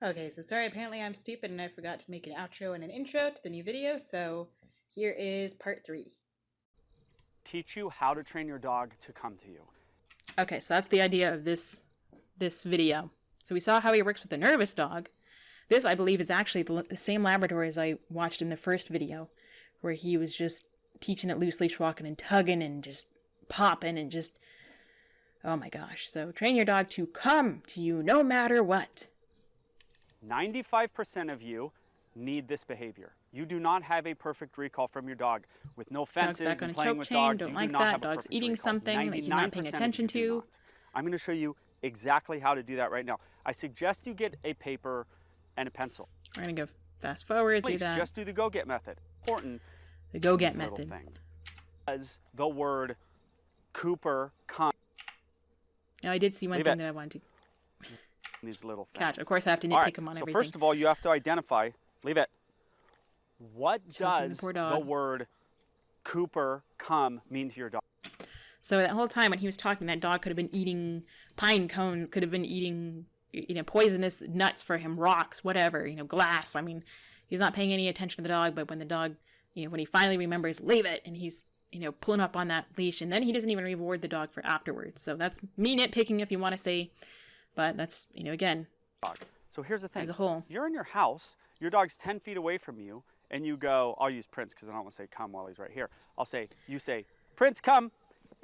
Okay, so sorry, apparently I'm stupid and I forgot to make an outro and an intro to the new video, so here is part 3. Teach you how to train your dog to come to you. Okay, so that's the idea of this video. So we saw how he works with the nervous dog. This, I believe, is actually the same Labrador as I watched in the first video, where he was just teaching it loose leash walking and tugging and just popping and just, oh my gosh. So train your dog to come to you no matter what. 95% of you need this behavior. You do not have a perfect recall from your dog. With no fences Dog's back on and a playing choke with chain, dogs, don't you like do not that. have a Dog's perfect eating recall. something that he's not paying 99% of attention you do to. not. I'm going to show you exactly how to do that right now. I suggest you get a paper and a pencil. We're going to go fast forward, Please, do that. just do the go-get method. Important. The go-get method. As the word Cooper come. Now, I did see one thing that I wanted to These little things. catch. Of course, I have to nitpick him on everything. So first of all, you have to identify, leave it. What does the word Cooper come mean to your dog? So that whole time when he was talking, that dog could have been eating pine cones, could have been eating, poisonous nuts for him, rocks, whatever, glass. I mean, he's not paying any attention to the dog, but when the dog, when he finally remembers, leave it, and he's, pulling up on that leash, and then he doesn't even reward the dog for afterwards. So that's me nitpicking, if you want to say, but that's, again. So here's the thing. As a whole. You're in your house, your dog's 10 feet away from you, and you go, I'll use Prince because I don't want to say come while he's right here. You say, Prince, come.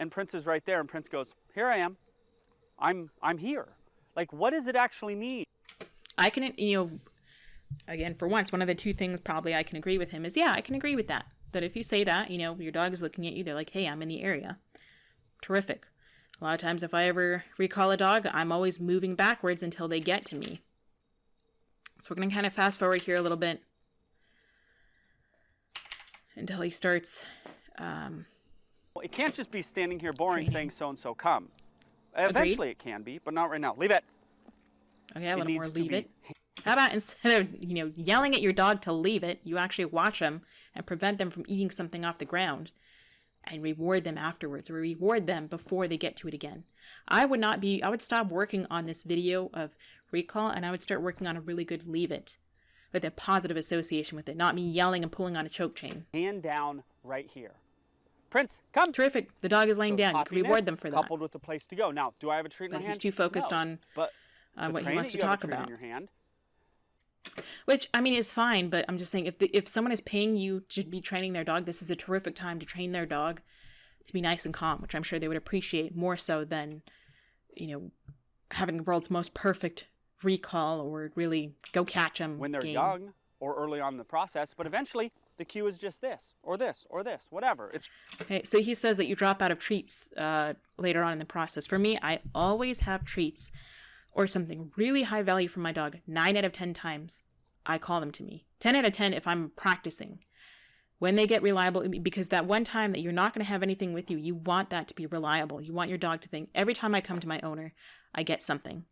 And Prince is right there, and Prince goes, here I am. I'm here. Like, what does it actually mean? I can, again, for once, one of the two things probably I can agree with him is, yeah, I can agree with that. That if you say that, your dog is looking at you, they're like, hey, I'm in the area. Terrific. A lot of times if I ever recall a dog, I'm always moving backwards until they get to me. So we're going to kind of fast forward here a little bit until he starts... It can't just be standing here boring saying so-and-so come. Agreed. Eventually it can be, but not right now. Leave it. Okay, a little more leave it. How about instead of, yelling at your dog to leave it, you actually watch them and prevent them from eating something off the ground and reward them afterwards, or reward them before they get to it again. I would stop working on this video of recall and I would start working on a really good leave it with a positive association with it, not me yelling and pulling on a choke chain. Hand down right here. Prince, come. Terrific. The dog is laying down. You can reward them for that. Coupled with a place to go. Now, do I have a treat in my hand? He's too focused on what he wants to talk about. In your hand. Which, I mean, is fine, but I'm just saying, if someone is paying you to be training their dog, this is a terrific time to train their dog to be nice and calm, which I'm sure they would appreciate more so than, having the world's most perfect recall or really go catch them when they're young or early on in the process, but eventually the cue is just this, or this, or this, whatever. Okay, so he says that you drop out of treats later on in the process. For me, I always have treats or something really high value for my dog. 9 out of 10 times, I call them to me. 10 out of 10 if I'm practicing. When they get reliable, because that one time that you're not going to have anything with you, you want that to be reliable. You want your dog to think, every time I come to my owner, I get something.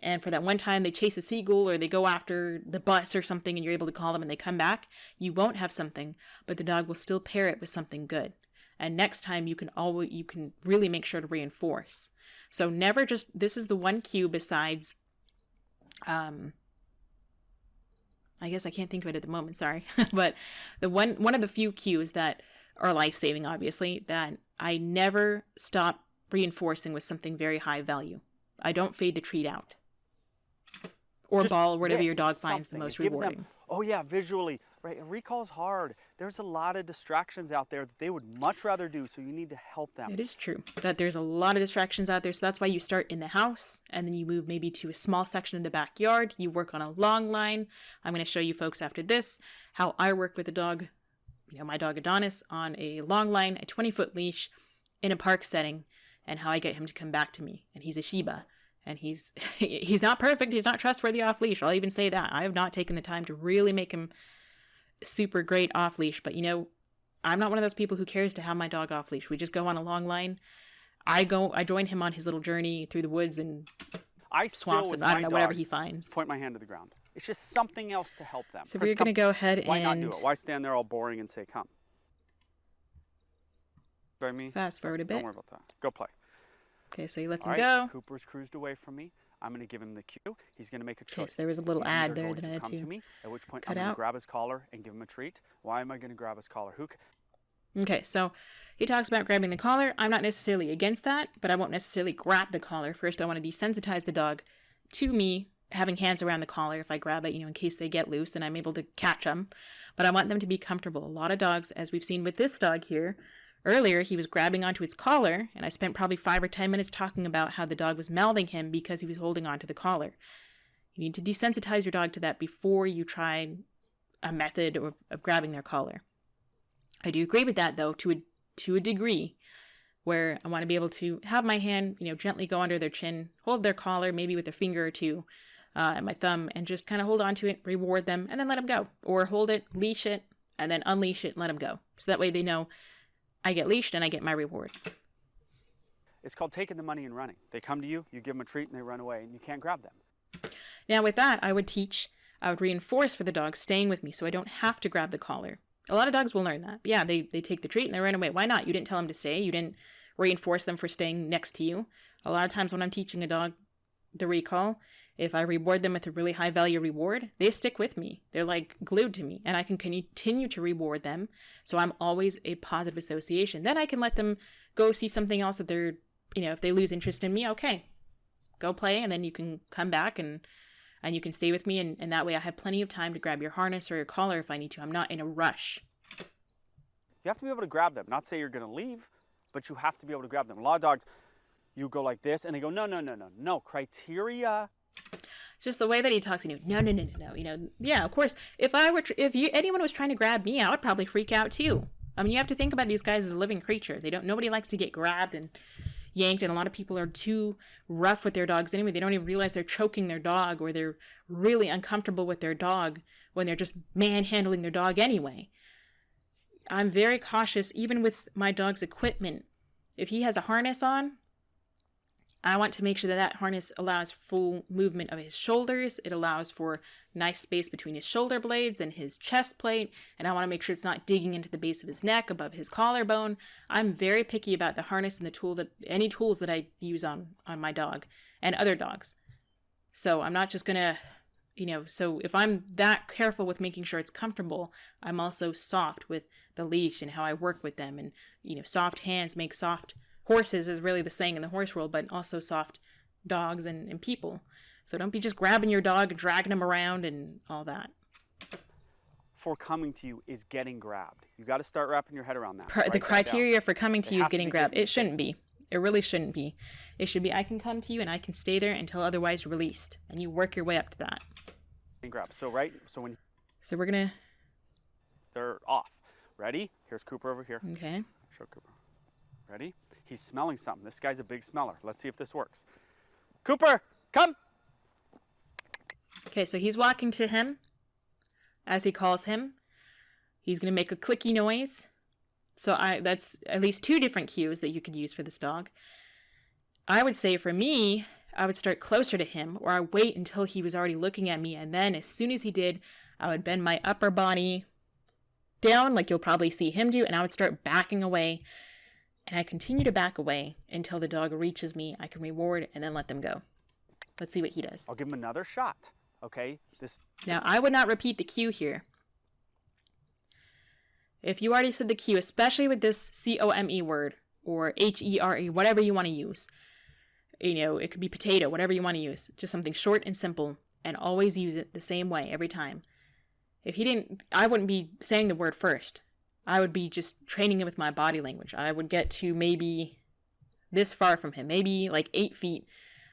And for that one time they chase a seagull or they go after the bus or something and you're able to call them and they come back, you won't have something, but the dog will still pair it with something good. And next time you can really make sure to reinforce. So never just, this is the one cue besides, I guess I can't think of it at the moment, sorry. But the one of the few cues that are life-saving, obviously, that I never stop reinforcing with something very high value. I don't fade the treat out. Or just ball, or whatever your dog finds the most rewarding. Oh yeah, visually, right? Recall is hard. There's a lot of distractions out there that they would much rather do, so you need to help them. It is true that there's a lot of distractions out there, so that's why you start in the house, and then you move maybe to a small section of the backyard. You work on a long line. I'm going to show you folks after this how I work with a dog, my dog Adonis, on a long line, a 20-foot leash, in a park setting, and how I get him to come back to me. And he's a Shiba. And he's not perfect. He's not trustworthy off leash. I'll even say that. I have not taken the time to really make him super great off leash. But I'm not one of those people who cares to have my dog off leash. We just go on a long line. I join him on his little journey through the woods and swamps and I don't know, whatever he finds. Point my hand to the ground. It's just something else to help them. So we're going to go ahead Why not do it? Why stand there all boring and say come? Fast forward a bit. Don't worry about that. Go play. Okay, so he lets him go. Cooper's cruised away from me. I'm going to give him the cue. He's going to make a choice. Okay, so there was a little He's ad either there going that I had come to me, at which point cut I'm going to out. grab his collar and give him a treat. Why am I going to grab his collar? Okay, so he talks about grabbing the collar. I'm not necessarily against that, but I won't necessarily grab the collar. First, I want to desensitize the dog to me having hands around the collar if I grab it, in case they get loose and I'm able to catch them. But I want them to be comfortable. A lot of dogs, as we've seen with this dog here, earlier he was grabbing onto its collar, and I spent probably 5 or 10 minutes talking about how the dog was mouthing him because he was holding onto the collar. You need to desensitize your dog to that before you try a method of grabbing their collar. I do agree with that, though, to a degree, where I want to be able to have my hand, gently go under their chin, hold their collar, maybe with a finger or two, and my thumb, and just kind of hold on to it, reward them, and then let them go. Or hold it, leash it, and then unleash it and let them go. So that way they know I get leashed and I get my reward. It's called taking the money and running. They come to you, you give them a treat, and they run away, and you can't grab them. Now with that, I would reinforce for the dog staying with me so I don't have to grab the collar. A lot of dogs will learn that. Yeah, they take the treat and they run away. Why not? You didn't tell them to stay. You didn't reinforce them for staying next to you. A lot of times when I'm teaching a dog the recall, if I reward them with a really high value reward, they stick with me. They're like glued to me, and I can continue to reward them. So I'm always a positive association. Then I can let them go see something else that they're, if they lose interest in me, okay, go play, and then you can come back and you can stay with me, and that way I have plenty of time to grab your harness or your collar if I need to. I'm not in a rush. You have to be able to grab them. Not say you're going to leave, but you have to be able to grab them. A lot of dogs, you go like this, and they go, no, criteria. Just the way that he talks, no. Yeah, of course. If anyone was trying to grab me, I would probably freak out too. I mean, you have to think about these guys as a living creature. Nobody likes to get grabbed and yanked, and a lot of people are too rough with their dogs anyway. They don't even realize they're choking their dog, or they're really uncomfortable with their dog when they're just manhandling their dog anyway. I'm very cautious, even with my dog's equipment. If he has a harness on, I want to make sure that harness allows full movement of his shoulders. It allows for nice space between his shoulder blades and his chest plate. And I want to make sure it's not digging into the base of his neck, above his collarbone. I'm very picky about the harness and any tools that I use on my dog and other dogs. So I'm not just going to, so if I'm that careful with making sure it's comfortable, I'm also soft with the leash and how I work with them. And, soft hands make soft horses is really the saying in the horse world, but also soft dogs and people. So don't be just grabbing your dog and dragging him around and all that. For coming to you is getting grabbed. You got to start wrapping your head around that. The criteria for coming to you is getting grabbed. It shouldn't be. It really shouldn't be. It should be I can come to you and I can stay there until otherwise released. And you work your way up to that. Getting grabbed. So we're going to... They're off. Ready? Here's Cooper over here. Okay. Show Cooper. Ready? He's smelling something. This guy's a big smeller. Let's see if this works. Cooper, come! Okay, so he's walking to him, as he calls him. He's going to make a clicky noise. So that's at least 2 different cues that you could use for this dog. I would say for me, I would start closer to him, or I wait until he was already looking at me, and then as soon as he did, I would bend my upper body down, like you'll probably see him do, and I would start backing away. And I continue to back away until the dog reaches me. I can reward and then let them go. Let's see what he does. I'll give him another shot. Okay? Now, I would not repeat the cue here. If you already said the cue, especially with this COME word or HERE, whatever you want to use. It could be potato, whatever you want to use. Just something short and simple, and always use it the same way every time. If he didn't, I wouldn't be saying the word first. I would be just training him with my body language. I would get to maybe this far from him, maybe like 8 feet,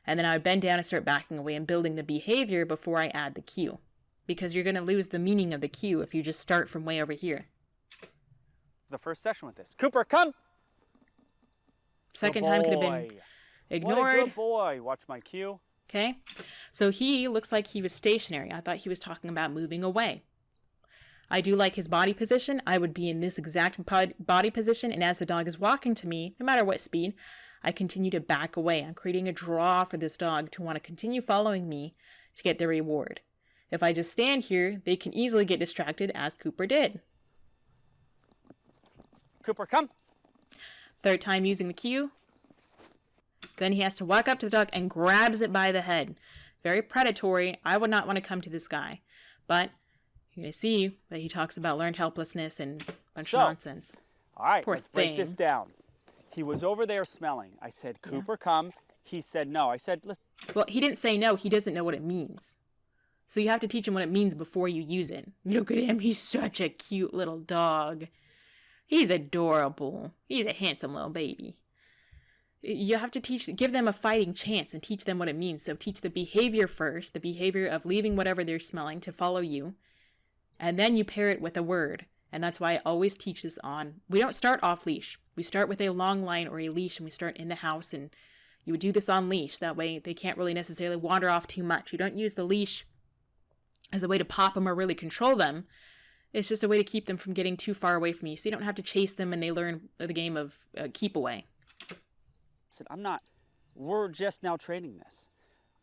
and then I would bend down and start backing away and building the behavior before I add the cue. Because you're going to lose the meaning of the cue if you just start from way over here. The first session with this. Cooper, come! Second time could have been ignored. What a good boy. Watch my cue. Okay. So he looks like he was stationary. I thought he was talking about moving away. I do like his body position. I would be in this exact body position, and as the dog is walking to me, no matter what speed, I continue to back away. I'm creating a draw for this dog to want to continue following me to get their reward. If I just stand here, they can easily get distracted, as Cooper did. Cooper, come! Third time using the cue. Then he has to walk up to the dog and grabs it by the head. Very predatory. I would not want to come to this guy. But you're going to see that he talks about learned helplessness and a bunch of nonsense. All right, Poor let's break this down. He was over there smelling. I said, Cooper, come. He said no. I said, listen. Well, he didn't say no. He doesn't know what it means. So you have to teach him what it means before you use it. Look at him. He's such a cute little dog. He's adorable. He's a handsome little baby. You have to give them a fighting chance and teach them what it means. So teach the behavior first, the behavior of leaving whatever they're smelling to follow you. And then you pair it with a word. And that's why I always teach this we don't start off leash. We start with a long line or a leash, and we start in the house, and you would do this on leash. That way they can't really necessarily wander off too much. You don't use the leash as a way to pop them or really control them. It's just a way to keep them from getting too far away from you. So you don't have to chase them and they learn the game of keep away. I said, we're just now training this.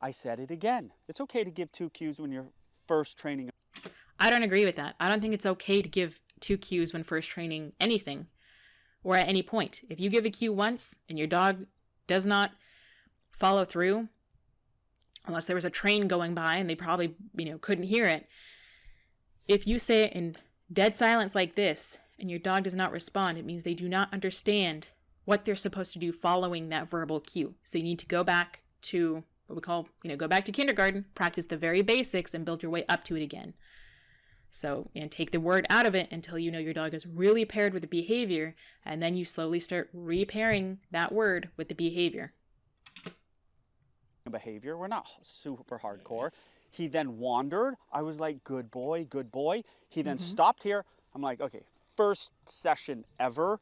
I said it again. It's okay to give 2 cues when you're first training. I don't agree with that. I don't think it's okay to give 2 cues when first training anything or at any point. If you give a cue once and your dog does not follow through, unless there was a train going by and they probably, couldn't hear it. If you say it in dead silence like this and your dog does not respond, it means they do not understand what they're supposed to do following that verbal cue. So you need to go back to what we call, go back to kindergarten, practice the very basics and build your way up to it again. So, and take the word out of it until you know your dog is really paired with the behavior, and then you slowly start repairing that word with the behavior. We're not super hardcore. He then wandered. I was like, good boy, good boy. He then stopped here. I'm like, okay, first session ever.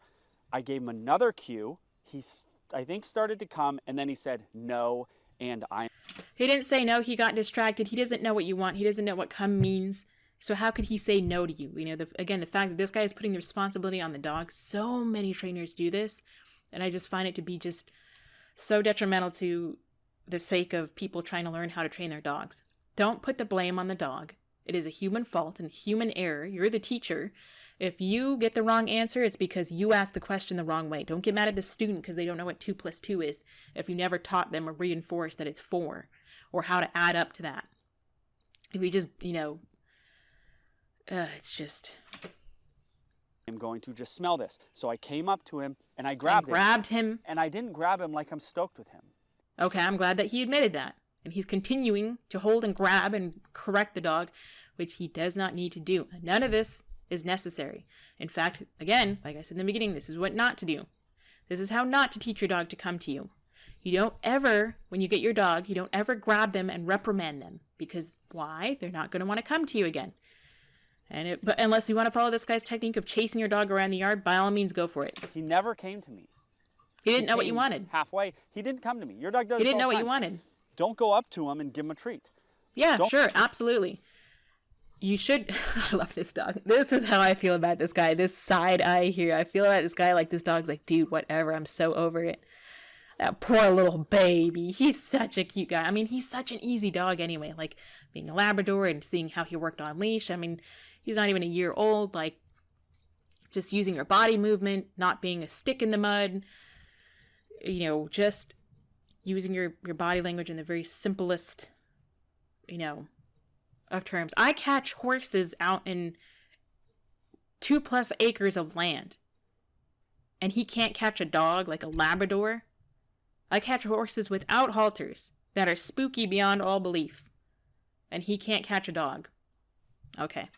I gave him another cue. He, I think, started to come, and then he said no, and He didn't say no. He got distracted. He doesn't know what you want. He doesn't know what come means. So how could he say no to you? The fact that this guy is putting the responsibility on the dog. So many trainers do this, and I just find it to be just so detrimental to the sake of people trying to learn how to train their dogs. Don't put the blame on the dog. It is a human fault and human error. You're the teacher. If you get the wrong answer, it's because you asked the question the wrong way. Don't get mad at the student because they don't know what 2 + 2 is if you never taught them or reinforced that it's 4 or how to add up to that. If you just, it's just... I'm going to just smell this. So I came up to him and I grabbed him. And I didn't grab him like I'm stoked with him. Okay, I'm glad that he admitted that. And he's continuing to hold and grab and correct the dog, which he does not need to do. None of this is necessary. In fact, again, like I said in the beginning, this is what not to do. This is how not to teach your dog to come to you. You don't ever, when you get your dog, you don't ever grab them and reprimand them. Because why? They're not going to want to come to you again. But unless you want to follow this guy's technique of chasing your dog around the yard, by all means, go for it. He never came to me. He didn't know what you wanted. Halfway. He didn't come to me. Your dog does. He didn't know what you wanted. Don't go up to him and give him a treat. Yeah, sure. Absolutely. You should. I love this dog. This is how I feel about this guy. This side eye here. I feel about this guy like this dog's like, dude, whatever. I'm so over it. That poor little baby. He's such a cute guy. I mean, he's such an easy dog anyway. Like being a Labrador and seeing how he worked on leash. I mean, he's not even a year old. Like just using your body movement, not being a stick in the mud. Just using your body language in the very simplest, of terms. I catch horses out in 2+ acres of land. And he can't catch a dog like a Labrador. I catch horses without halters that are spooky beyond all belief. And he can't catch a dog. Okay.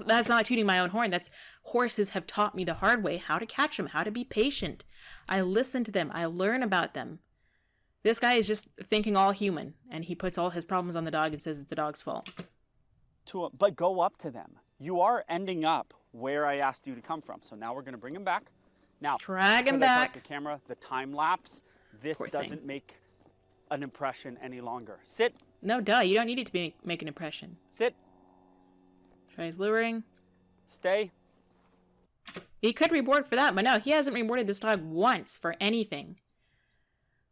That's not tooting my own horn. That's horses have taught me the hard way how to catch them, how to be patient. I listen to them. I learn about them. This guy is just thinking all human, and he puts all his problems on the dog and says it's the dog's fault. But go up to them. You are ending up where I asked you to come from. So now we're going to bring him back. Now, drag him back. The camera, the time lapse. This doesn't make an impression any longer. Sit. No, duh. You don't need it to make an impression. Sit. Try his luring. Stay. He could reward for that, but no, he hasn't rewarded this dog once for anything.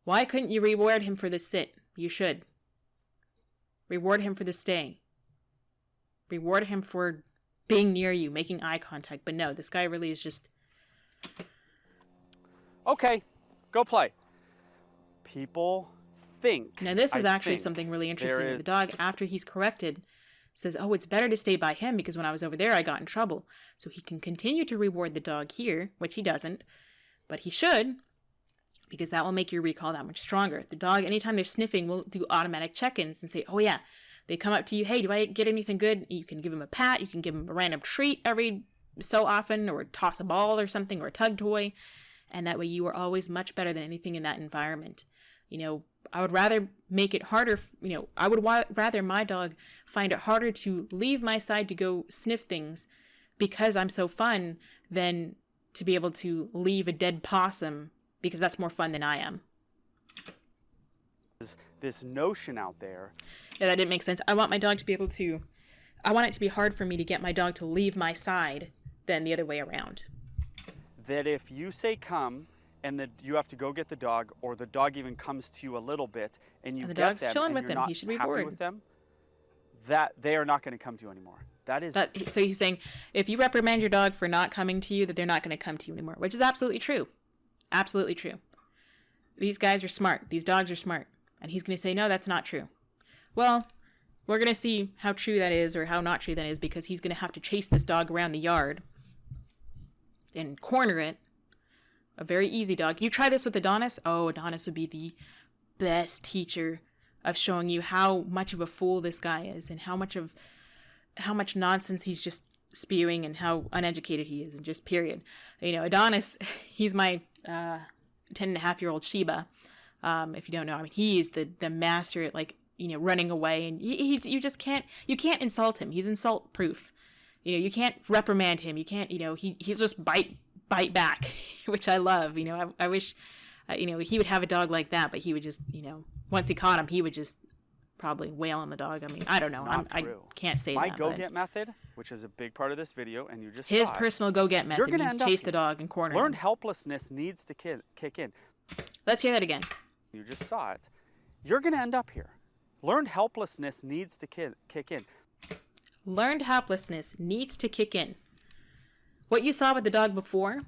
Why couldn't you reward him for the sit? You should. Reward him for the stay. Reward him for being near you, making eye contact. But no, this guy really is just... Okay, go play. People think. Now, this is I actually think something really interesting. there The dog, after he's corrected, says, oh, it's better to stay by him because when I was over there, I got in trouble. So he can continue to reward the dog here, which he doesn't, but he should, because that will make your recall that much stronger. The dog, anytime they're sniffing, will do automatic check-ins and say, oh yeah, they come up to you, hey, do I get anything good? You can give them a pat, you can give them a random treat every so often, or toss a ball or something, or a tug toy, and that way you are always much better than anything in that environment. You know, I would rather make it harder, I would rather my dog find it harder to leave my side to go sniff things because I'm so fun than to be able to leave a dead possum because that's more fun than I am. This notion out there. Yeah, that didn't make sense. I want my dog to be able to, I want it to be hard for me to get my dog to leave my side than the other way around. That if you say come, and that you have to go get the dog, or the dog even comes to you a little bit, and you the get dog's them, chilling and with you're him. not He should be happy bored. with them, that they are not going to come to you anymore. That is So he's saying, if you reprimand your dog for not coming to you, that they're not going to come to you anymore, which is absolutely true. Absolutely true. These guys are smart. These dogs are smart. And he's going to say, no, that's not true. Well, we're going to see how true that is or how not true that is, because he's going to have to chase this dog around the yard and corner it. A very easy dog. You try this with Adonis. Oh, Adonis would be the best teacher of showing you how much of a fool this guy is and how much nonsense he's just spewing and how uneducated he is, and just period. Adonis, he's my 10.5-year-old Sheba. If you don't know, I mean, he is the master at running away, and you can't insult him. He's insult proof. You can't reprimand him. You can't, he'll just bite back, which I love. I wish, he would have a dog like that, but he would just, once he caught him, he would just probably wail on the dog. I mean, I don't know. I can't say my that. My go-get method, which is a big part of this video, and you just his saw personal go-get method means chase the dog and corner Learned him. helplessness needs to kick in. Let's hear that again. You just saw it. You're going to end up here. Learned helplessness needs to kick in. Learned helplessness needs to kick in. What you saw with the dog before,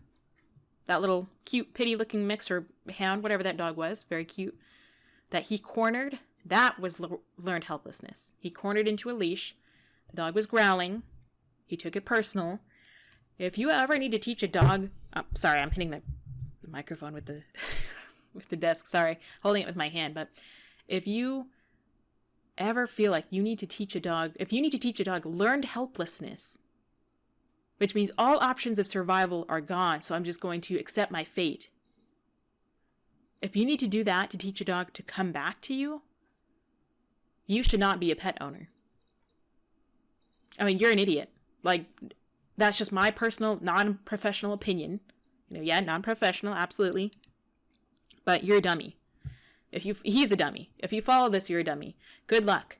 that little cute, pitty-looking mix or hound, whatever that dog was, very cute, that he cornered, that was learned helplessness. He cornered into a leash. The dog was growling. He took it personal. If you ever need to teach a dog... sorry, I'm hitting the microphone with the with the desk. Sorry, holding it with my hand. But if you ever feel like you need to teach a dog... If you need to teach a dog learned helplessness, which means all options of survival are gone, so I'm just going to accept my fate. If you need to do that to teach a dog to come back to you, you should not be a pet owner. I mean, you're an idiot. That's just my personal, non-professional opinion. Non-professional, absolutely. But you're a dummy. He's a dummy. If you follow this, you're a dummy. Good luck.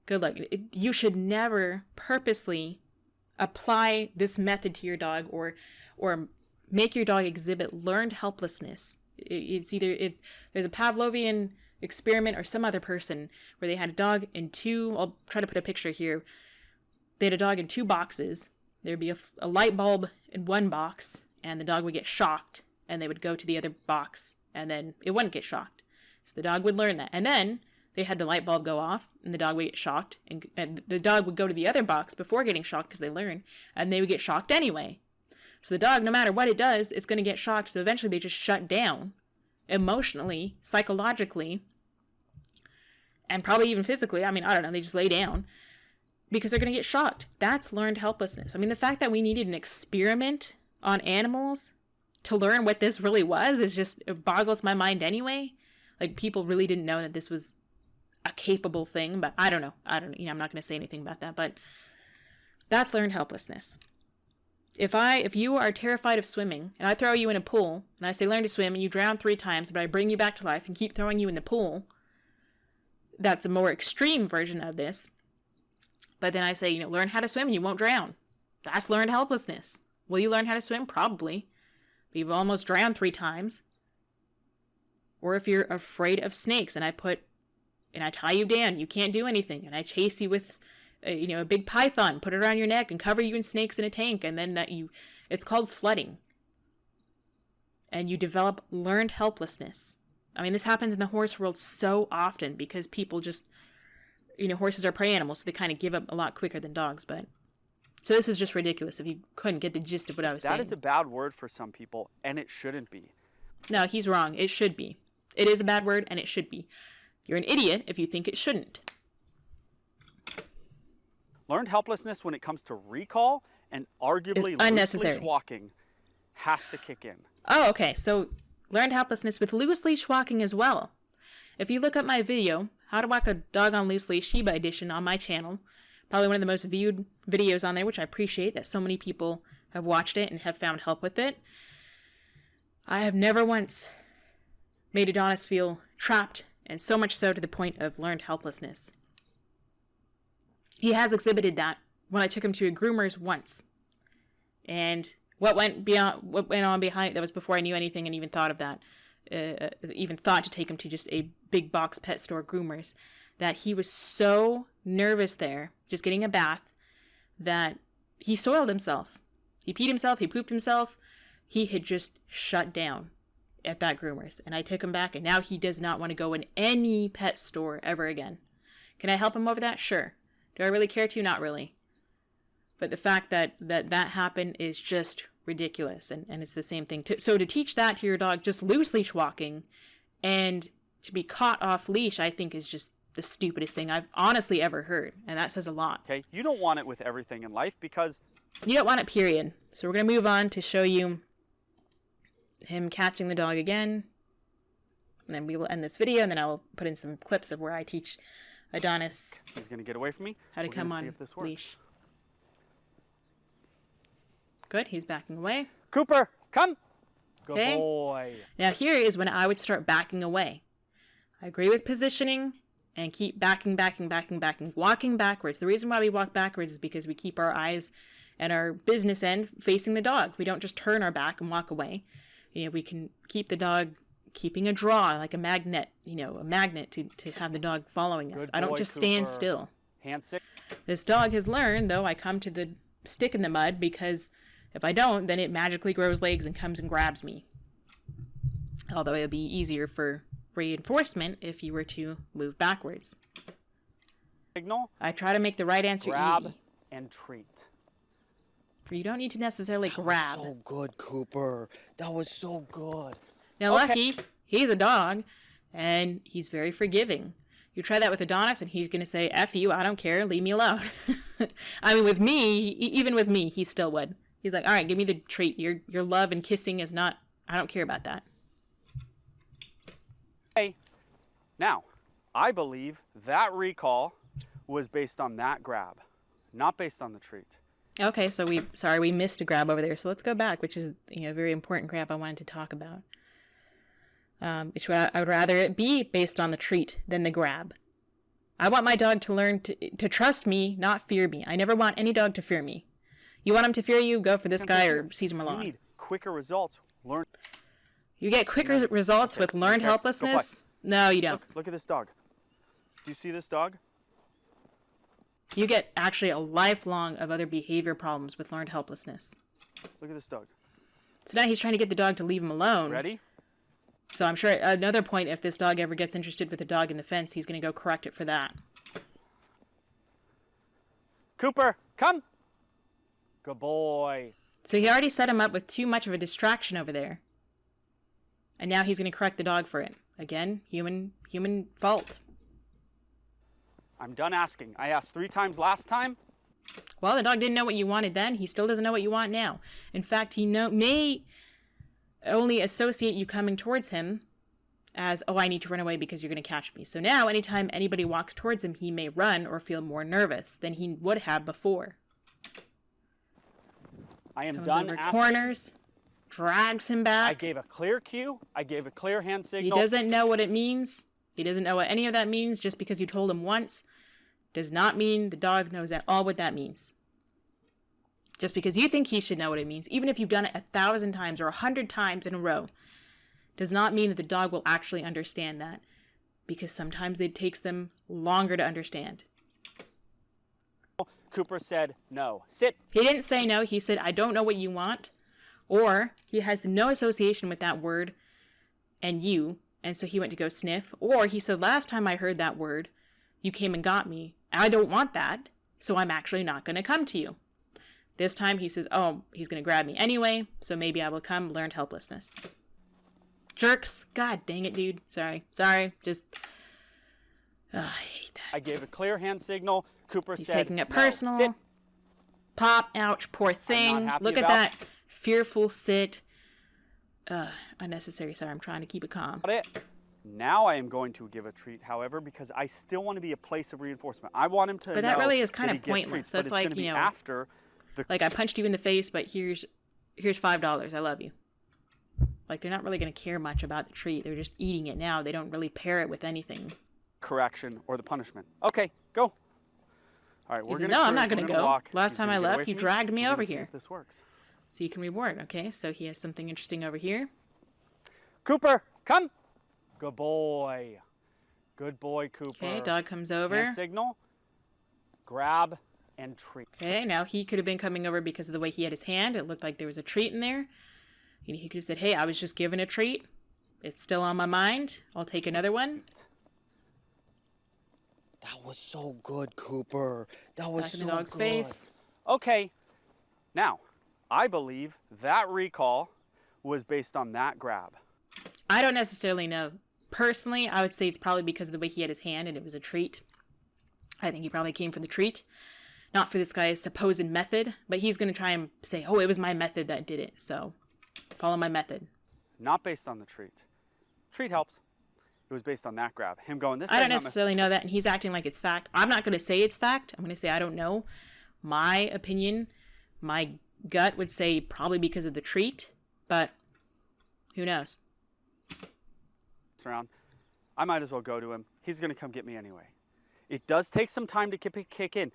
Good luck. You should never purposely apply this method to your dog or make your dog exhibit learned helplessness. It's either there's a Pavlovian experiment or some other person where they had a dog in I'll try to put a picture here. They had a dog in 2 boxes. There'd be a light bulb in one box, and the dog would get shocked, and they would go to the other box, and then it wouldn't get shocked. So the dog would learn that. And then they had the light bulb go off, and the dog would get shocked, and the dog would go to the other box before getting shocked because they learn, and they would get shocked anyway. So the dog, no matter what it does, it's going to get shocked, so eventually they just shut down emotionally, psychologically, and probably even physically. I mean, I don't know, they just lay down because they're going to get shocked. That's learned helplessness. I mean, the fact that we needed an experiment on animals to learn what this really was it boggles my mind anyway. People really didn't know that this was a capable thing, but I don't know. I'm not going to say anything about that, but that's learned helplessness. If you are terrified of swimming and I throw you in a pool and I say learn to swim and you drown 3 times, but I bring you back to life and keep throwing you in the pool, that's a more extreme version of this. But then I say, learn how to swim and you won't drown. That's learned helplessness. Will you learn how to swim? Probably. But you've almost drowned 3 times. Or if you're afraid of snakes and I tie you down, you can't do anything, and I chase you with a big python, put it around your neck and cover you in snakes in a tank, and then it's called flooding. And you develop learned helplessness. I mean, this happens in the horse world so often because people just, horses are prey animals, so they kind of give up a lot quicker than dogs. But so this is just ridiculous if you couldn't get the gist of what I was saying. That is a bad word for some people, and it shouldn't be. No, he's wrong. It should be. It is a bad word, and it should be. You're an idiot if you think it shouldn't. Learned helplessness when it comes to recall and arguably unnecessary. loose leash walking has to kick in. Oh, okay. So learned helplessness with loose leash walking as well. If you look up my video, How to Walk a Dog on Loose Leash Shiba Edition on my channel, probably one of the most viewed videos on there, which I appreciate that so many people have watched it and have found help with it. I have never once made Adonis feel trapped, and so much so to the point of learned helplessness. He has exhibited that when I took him to a groomer's once. And what went on behind that was before I knew anything and even thought of that, even thought to take him to just a big box pet store groomers, that he was so nervous there, just getting a bath, that he soiled himself. He peed himself, he pooped himself. He had just shut down at that groomers. And I took him back, and now he does not want to go in any pet store ever again. Can I help him over that? Sure. Do I really care to? Not really. But the fact that happened is just ridiculous. And it's the same thing. So to teach that to your dog, just loose leash walking, and to be caught off leash, I think is just the stupidest thing I've honestly ever heard. And that says a lot. Okay, you don't want it with everything in life because... You don't want it, period. So we're going to move on to show you him catching the dog again. And then we will end this video, and then I will put in some clips of where I teach Adonis... He's going to get away from me. How to come on leash. Good, he's backing away. Cooper, come! Good Okay. boy. Now here is when I would start backing away. I agree with positioning and keep backing, walking backwards. The reason why we walk backwards is because we keep our eyes and our business end facing the dog. We don't just turn our back and walk away. We can keep the dog keeping a draw, like a magnet, a magnet to have the dog following us. Good I don't boy, just stand Cooper. still. Hand sick. This dog has learned, though, I come to the stick in the mud, because if I don't, then it magically grows legs and comes and grabs me. Although it would be easier for reinforcement if you were to move backwards. Signal. I try to make the right answer Grab easy. and treat. You don't need to necessarily grab. So good, Cooper. That was so good. Now, Okay. Lucky, he's a dog, and he's very forgiving. You try that with Adonis, and he's going to say, F you, I don't care, leave me alone. I mean, with me, even with me, he still would. He's like, all right, give me the treat. Your love and kissing is not, I don't care about that. Okay. Now, I believe that recall was based on that grab, not based on the treat. Okay, so we missed a grab over there. So let's go back, which is a very important grab I wanted to talk about. I would rather it be based on the treat than the grab. I want my dog to learn to trust me, not fear me. I never want any dog to fear me. You want him to fear you? Go for this guy or Caesar You Milan. need quicker results. Learn. You get quicker results with learned okay, go helplessness? No, you don't. Look at this dog. Do you see this dog? You get actually a lifelong of other behavior problems with learned helplessness. Look at this dog. So now he's trying to get the dog to leave him alone. Ready? So I'm sure at another point, if this dog ever gets interested with the dog in the fence, he's going to go correct it for that. Cooper, come. Good boy. So he already set him up with too much of a distraction over there. And now he's going to correct the dog for it. Again, human fault. I'm done asking. I asked 3 times last time. Well, the dog didn't know what you wanted then. He still doesn't know what you want now. In fact, he may only associate you coming towards him as, oh, I need to run away because you're going to catch me. So now, anytime anybody walks towards him, he may run or feel more nervous than he would have before. I am Comes done over asking. corners, drags him back. I gave a clear cue. I gave a clear hand He signal. doesn't know what it means. He doesn't know what any of that means. Just because you told him once does not mean the dog knows at all what that means. Just because you think he should know what it means, even if you've done it 1,000 times or 100 times in a row, does not mean that the dog will actually understand that. Because sometimes it takes them longer to understand. Cooper said no. Sit. He didn't say no. He said, I don't know what you want. Or he has no association with that word and you, And so he went to go sniff. Or he said, last time I heard that word, you came and got me. I don't want that. So I'm actually not going to come to you. This time he says, oh, he's going to grab me anyway. So maybe I will come. Learned helplessness. Jerks. God dang it, dude. Sorry. Just, I hate that. I gave a clear hand signal. Cooper He's said, taking it "No, personal. sit." Pop. Ouch. Poor thing. happy Look at about- that. Fearful sit. Unnecessary. Sorry, I'm trying to keep it calm. Got it. Now I am going to give a treat, however, because I still want to be a place of reinforcement. I want him to But that know really is that kind he of gets pointless. treats, but That's it's like, gonna be you know, after the like I punched you in the face, but here's $5. I love you. Like they're not really going to care much about the treat. They're just eating it now. They don't really pair it with anything. correction or the punishment. Okay, go. All right, He we're says, gonna no, I'm cruise, not we're going to gonna go. walk. Last He's time gonna I get away left, you from me. dragged me We're over gonna see here. if this works. So you can reward. Okay, so he has something interesting over here. Cooper, come. Good boy. Good boy, Cooper. Okay, dog comes over. Hand signal. Grab and treat. Okay, now he could have been coming over because of the way he had his hand. It looked like there was a treat in there. He could have said, hey, I was just given a treat. It's still on my mind. I'll take another one. That was so good, Cooper. That was Back in so the dog's good. face. Okay, now, I believe that recall was based on that grab. I don't necessarily know. Personally, I would say it's probably because of the way he had his hand and it was a treat. I think he probably came for the treat, not for this guy's supposed method, but he's going to try and say, oh, it was my method that did it, so follow my method. Not based on the treat. Treat helps. It was based on that grab. Him going this way. I don't not my- necessarily know that, and he's acting like it's fact. I'm not going to say it's fact. I'm going to say I don't know. My opinion, my gut would say probably because of the treat, but who knows? Around. I might as well go to him. He's going to come get me anyway. It does take some time to kick in.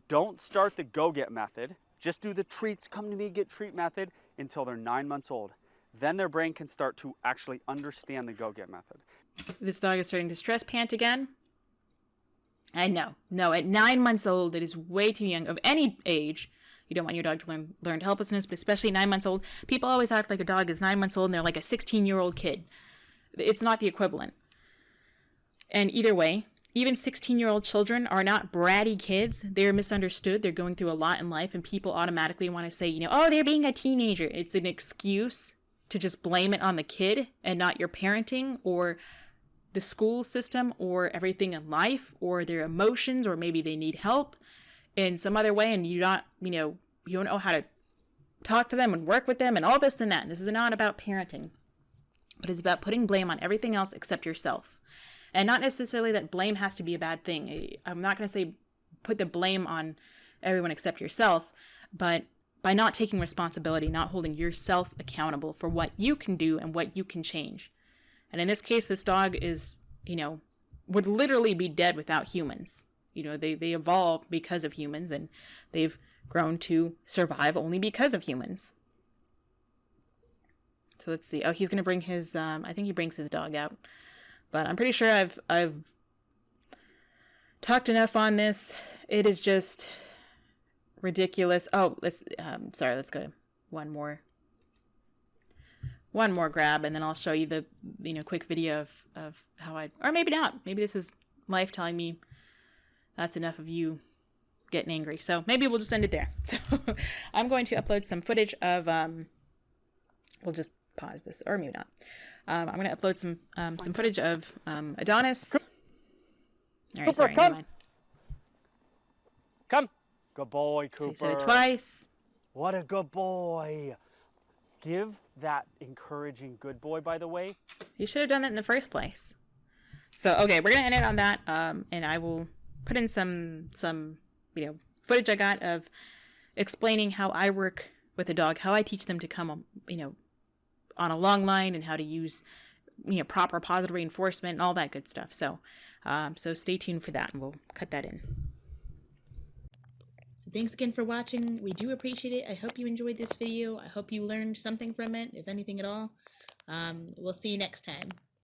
Don't start the go-get method. Just do the treats, come to me, get treat method until they're 9 months old. Then their brain can start to actually understand the go-get method. This dog is starting to stress pant again. I know. No, at 9 months old, it is way too young. Of any age, you don't want your dog to learn helplessness, but especially 9 months old. People always act like a dog is 9 months old and they're like a 16-year-old kid. It's not the equivalent. And either way, even 16-year-old children are not bratty kids. They're misunderstood. They're going through a lot in life, and people automatically want to say, you know, oh, they're being a teenager. It's an excuse to just blame it on the kid and not your parenting or the school system or everything in life or their emotions, or maybe they need help in some other way and you don't know how to talk to them and work with them and all this and that. And this is not about parenting, but it's about putting blame on everything else except yourself. And not necessarily that blame has to be a bad thing. I'm not going to say put the blame on everyone except yourself, but by not taking responsibility, not holding yourself accountable for what you can do and what you can change. And in this case, this dog is, would literally be dead without humans. They evolved because of humans, and they've grown to survive only because of humans. So let's see. Oh, he's going to bring his, I think he brings his dog out. But I'm pretty sure I've talked enough on this. It is just ridiculous. Oh, let's go to one more grab, and then I'll show you the, quick video of how or maybe not. Maybe this is life telling me that's enough of you getting angry. So maybe we'll just end it there. So I'm going to upload some footage of, we'll just pause this, or maybe not. I'm going to upload some footage of Adonis. All right, sorry, never mind. Come. Good boy, Cooper. So he said it twice. What a good boy. Give that encouraging good boy, by the way. You should have done that in the first place. So, okay, we're going to end it on that, and I will put in some footage I got of explaining how I work with a dog, how I teach them to come, on a long line, and how to use, proper positive reinforcement and all that good stuff. So, so stay tuned for that, and we'll cut that in. So thanks again for watching. We do appreciate it. I hope you enjoyed this video. I hope you learned something from it, if anything at all. We'll see you next time.